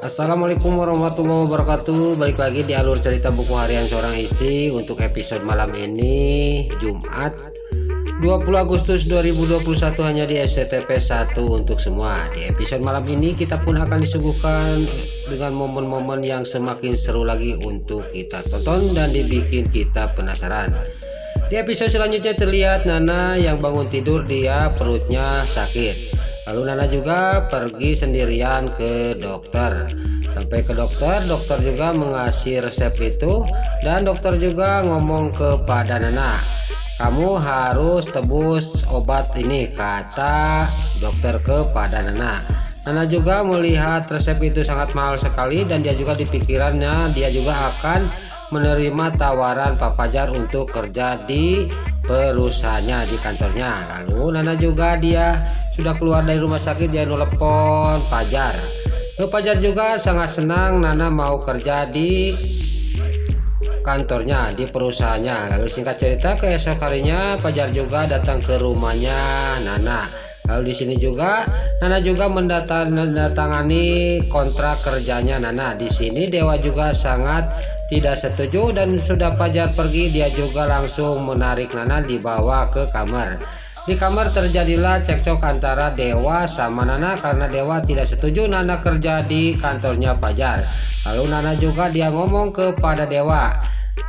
Assalamualaikum warahmatullahi wabarakatuh. Balik lagi di alur cerita buku harian seorang istri. Untuk episode malam ini Jumat 20 Agustus 2021 hanya di SCTP 1 untuk semua. Di episode malam ini kita pun akan disuguhkan dengan momen-momen yang semakin seru lagi untuk kita tonton dan dibikin kita penasaran. Di episode selanjutnya terlihat Nana yang bangun tidur, dia perutnya sakit. Lalu Nana juga pergi sendirian ke dokter. Sampai ke dokter, dokter juga mengasih resep itu, dan dokter juga ngomong kepada Nana, kamu harus tebus obat ini, kata dokter kepada Nana. Nana juga melihat resep itu sangat mahal sekali, dan dia juga di pikirannya dia juga akan menerima tawaran Pak Fajar untuk kerja di perusahaannya, di kantornya. Lalu Nana juga dia sudah keluar dari rumah sakit, dia nelpon Fajar. Lalu Fajar juga sangat senang Nana mau kerja di kantornya, di perusahaannya. Lalu singkat cerita, keesok harinya Fajar juga datang ke rumahnya Nana. Lalu di sini juga Nana juga mendatangani kontrak kerjanya Nana. Di sini Dewa juga sangat tidak setuju, dan sudah Fajar pergi, dia juga langsung menarik Nana dibawa ke kamar. Di kamar terjadilah cekcok antara Dewa sama Nana karena Dewa tidak setuju Nana kerja di kantornya Fajar. Lalu Nana juga dia ngomong kepada Dewa.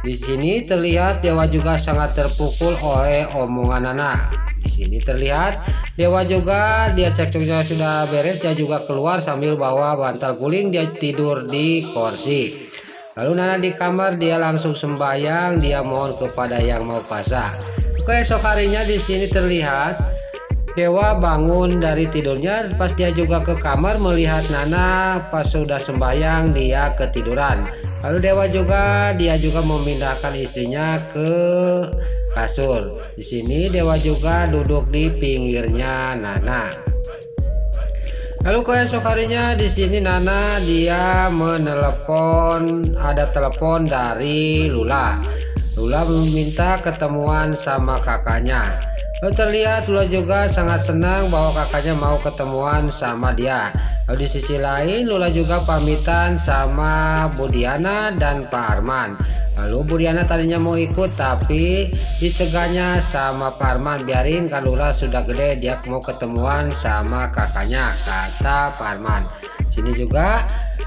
Di sini terlihat Dewa juga sangat terpukul oleh omongan Nana. Di sini terlihat Dewa juga dia cekcoknya sudah beres, dia juga keluar sambil bawa bantal guling, dia tidur di kursi. Lalu Nana di kamar dia langsung sembahyang, dia mohon kepada yang mau kuasa. Keesok harinya di sini terlihat Dewa bangun dari tidurnya, pas dia juga ke kamar melihat Nana pas sudah sembahyang dia ketiduran. Lalu Dewa juga dia juga memindahkan istrinya ke kasur. Di sini Dewa juga duduk di pinggirnya Nana. Lalu keesok harinya di sini Nana dia menelepon, ada telepon dari Lula. Lula meminta ketemuan sama kakaknya. Lalu terlihat Lula juga sangat senang bahwa kakaknya mau ketemuan sama dia. Lalu di sisi lain Lula juga pamitan sama Bu Diana dan Pak Arman. Lalu Bu Diana tadinya mau ikut tapi dicegahnya sama Pak Arman, biarin kan Lula sudah gede, dia mau ketemuan sama kakaknya, kata Pak Arman. Sini juga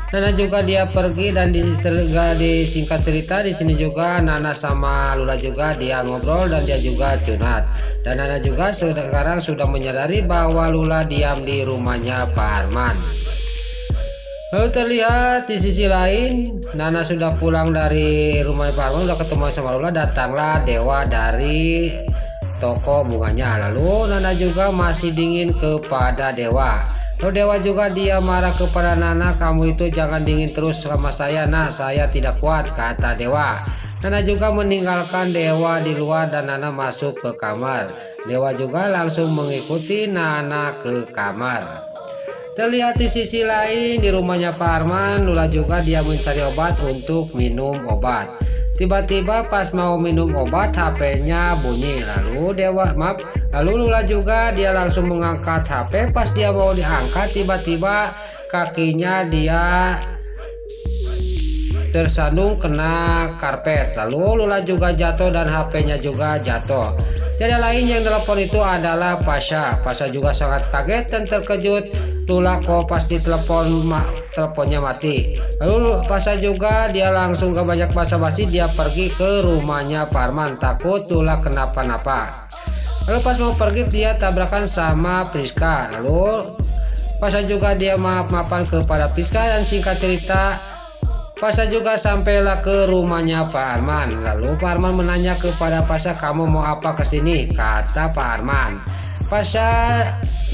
Nana juga dia pergi, dan di singkat cerita di sini juga Nana sama Lula juga dia ngobrol dan dia juga curhat. Dan Nana juga sekarang sudah menyadari bahwa Lula diam di rumahnya Pak Arman. Lalu terlihat di sisi lain Nana sudah pulang dari rumah Pak Arman, sudah ketemu sama Lula, datanglah Dewa dari toko bunganya. Lalu Nana juga masih dingin kepada Dewa. Lalu Dewa juga dia marah kepada Nana, kamu itu jangan dingin terus sama saya, nah saya tidak kuat, kata Dewa. Nana juga meninggalkan Dewa di luar dan Nana masuk ke kamar. Dewa juga langsung mengikuti Nana ke kamar. Terlihat di sisi lain di rumahnya Pak Arman, Lula juga dia mencari obat untuk minum obat. Tiba-tiba pas mau minum obat HP-nya bunyi. Lalu Lula juga dia langsung mengangkat HP. Pas dia mau diangkat, tiba-tiba kakinya dia tersandung kena karpet. Lalu Lula juga jatuh dan HP-nya juga jatuh. Tidak lain yang telepon itu adalah Pasha. Pasha juga sangat kaget dan terkejut. Lula kok pas ditelepon teleponnya mati. Lalu Pasha juga dia langsung gak banyak basa-basi, dia pergi ke rumahnya Pak Arman, takut Lula kenapa-napa. Lalu pas mau pergi dia tabrakan sama Priska. Lalu Pasha juga dia maaf-maafan kepada Priska, dan singkat cerita Pasha juga sampailah ke rumahnya Pak Arman. Lalu Pak Arman menanya kepada Pasha, kamu mau apa kesini, kata Pak Arman. Pasha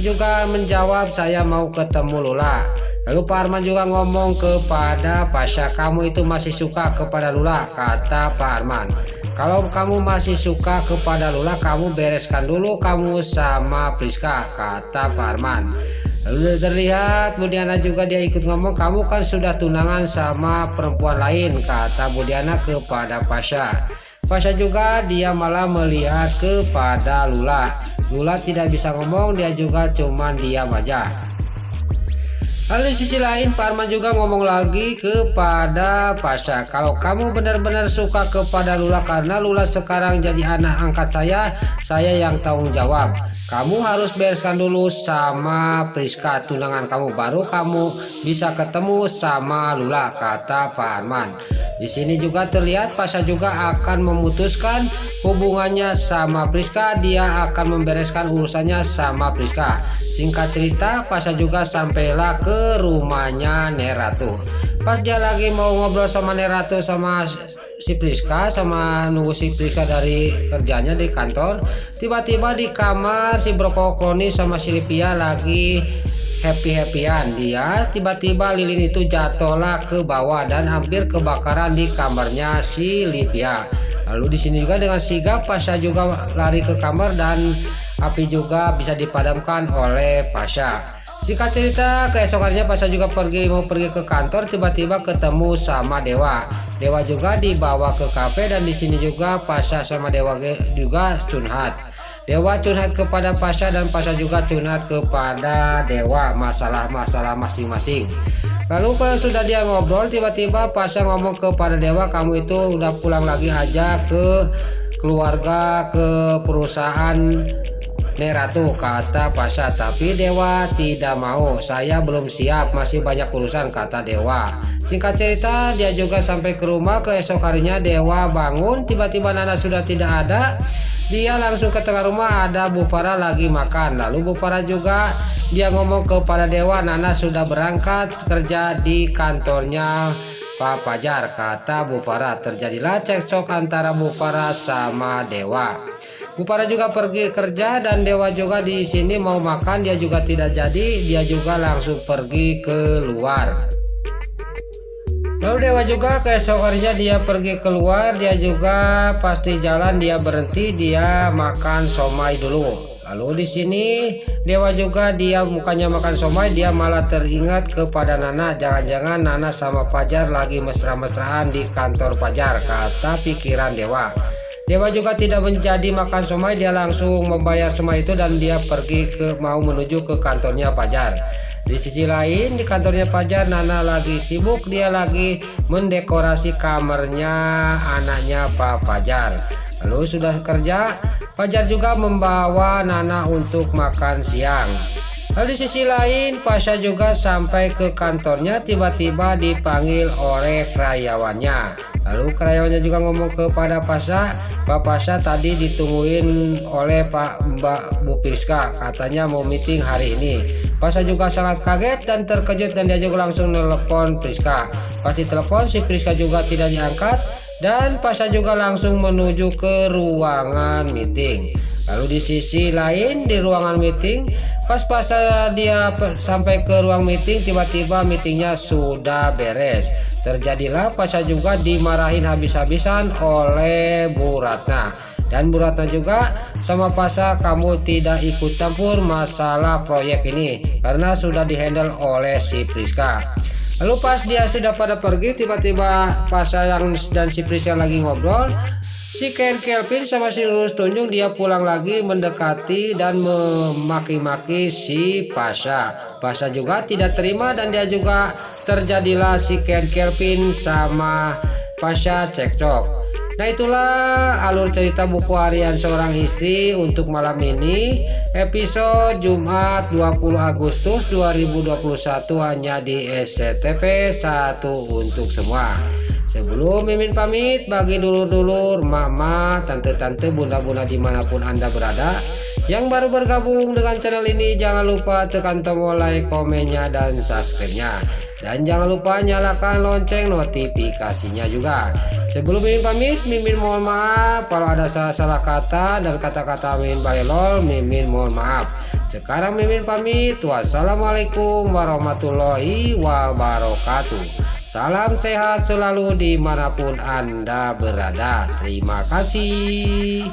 juga menjawab, saya mau ketemu Lula. Lalu Pak Arman juga ngomong kepada Pasha, kamu itu masih suka kepada Lula, kata Pak Arman. Kalau kamu masih suka kepada Lula, kamu bereskan dulu kamu sama Priska, kata Pak Arman. Lalu terlihat Bu Diana juga dia ikut ngomong, kamu kan sudah tunangan sama perempuan lain, kata Bu Diana kepada Pasha. Pasha juga dia malah melihat kepada Lula. Lula tidak bisa ngomong, dia juga cuman diam aja. Lalu di sisi lain Pak Arman juga ngomong lagi kepada Pasha, kalau kamu benar-benar suka kepada Lula karena Lula sekarang jadi anak angkat saya yang tanggung jawab. Kamu harus bereskan dulu sama Priska tunangan kamu, baru kamu bisa ketemu sama Lula, kata Pak Arman. Di sini juga terlihat Pasha juga akan memutuskan hubungannya sama Priska, dia akan membereskan urusannya sama Priska. Singkat cerita, Pasha juga sampailah ke rumahnya Neratu. Pas dia lagi mau ngobrol sama Neratu sama si Priska, sama nunggu si Priska dari kerjanya di kantor, tiba-tiba di kamar si Brokoli sama Sylvia lagi happy-happyan. Dia tiba-tiba lilin itu jatuhlah ke bawah dan hampir kebakaran di kamarnya si Sylvia. Lalu di sini juga dengan sigap Pasha juga lari ke kamar dan api juga bisa dipadamkan oleh Pasha. Singkat cerita, keesokannya Pasha juga mau pergi ke kantor, tiba-tiba ketemu sama Dewa. Dewa juga dibawa ke kafe dan di sini juga Pasha sama Dewa juga curhat. Dewa curhat kepada Pasha dan Pasha juga curhat kepada Dewa masalah-masalah masing-masing. Lalu kalau sudah dia ngobrol, tiba-tiba Pasha ngomong kepada Dewa, kamu itu udah pulang lagi aja ke keluarga, ke perusahaan Neratu, kata Pasha. Tapi Dewa tidak mau, saya belum siap, masih banyak urusan, kata Dewa. Singkat cerita, dia juga sampai ke rumah. Keesok harinya Dewa bangun, tiba-tiba Nana sudah tidak ada. Dia langsung ke tengah rumah, ada Bu Farah lagi makan. Lalu Bu Farah juga dia ngomong kepada Dewa, Nana sudah berangkat kerja di kantornya Pak Fajar, kata Bu Farah. Terjadilah cekcok antara Bu Farah sama Dewa. Bu Farah juga pergi kerja dan Dewa juga di sini mau makan, dia juga tidak jadi, dia juga langsung pergi keluar. Lalu Dewa juga keesok harinya dia pergi keluar, dia juga pasti jalan, dia berhenti, dia makan somai dulu. Lalu di sini Dewa juga dia bukannya makan somai, dia malah teringat kepada Nana, jangan-jangan Nana sama Fajar lagi mesra-mesraan di kantor Fajar, kata pikiran Dewa. Dewa juga tidak menjadi makan somai, dia langsung membayar somai itu dan dia pergi mau menuju ke kantornya Fajar. Di sisi lain di kantornya Fajar, Nana lagi sibuk, dia lagi mendekorasi kamarnya anaknya Pak Fajar. Lalu sudah kerja, Fajar juga membawa Nana untuk makan siang. Lalu di sisi lain Pasha juga sampai ke kantornya, tiba-tiba dipanggil oleh karyawannya. Lalu karyawannya juga ngomong kepada Pasha, Pak Pasha tadi ditungguin oleh Mbak Bu Priska, katanya mau meeting hari ini. Pasha juga sangat kaget dan terkejut dan dia juga langsung nelpon Priska. Pas ditelepon si Priska juga tidak diangkat dan Pasha juga langsung menuju ke ruangan meeting. Lalu di sisi lain di ruangan meeting, pas dia sampai ke ruang meeting, tiba-tiba meetingnya sudah beres. Terjadilah Pasha juga dimarahin habis-habisan oleh Bu Ratna. Dan Bu Ratna juga sama Pasha, kamu tidak ikut campur masalah proyek ini karena sudah dihandle oleh si Priska. Lalu pas dia sudah pada pergi, tiba-tiba Pasha dan si Priska lagi ngobrol. Si Ken Kelvin sama si Lurus Tunjung dia pulang lagi mendekati dan memaki-maki si Pasha. Pasha juga tidak terima dan dia juga terjadilah si Ken Kelvin sama Pasha cekcok. Nah itulah alur cerita buku harian seorang istri untuk malam ini, episode Jumat 20 Agustus 2021 hanya di SCTV 1 untuk semua. Sebelum Mimin pamit, bagi dulur-dulur, mama, tante-tante, bunda-bunda dimanapun Anda berada yang baru bergabung dengan channel ini, jangan lupa tekan tombol like, komennya, dan subscribe-nya. Dan jangan lupa nyalakan lonceng notifikasinya juga. Sebelum Mimin pamit, Mimin mohon maaf kalau ada salah-salah kata dan kata-kata Mimin balelol, Mimin mohon maaf. Sekarang Mimin pamit, wassalamualaikum warahmatullahi wabarakatuh. Salam sehat selalu dimanapun Anda berada. Terima kasih.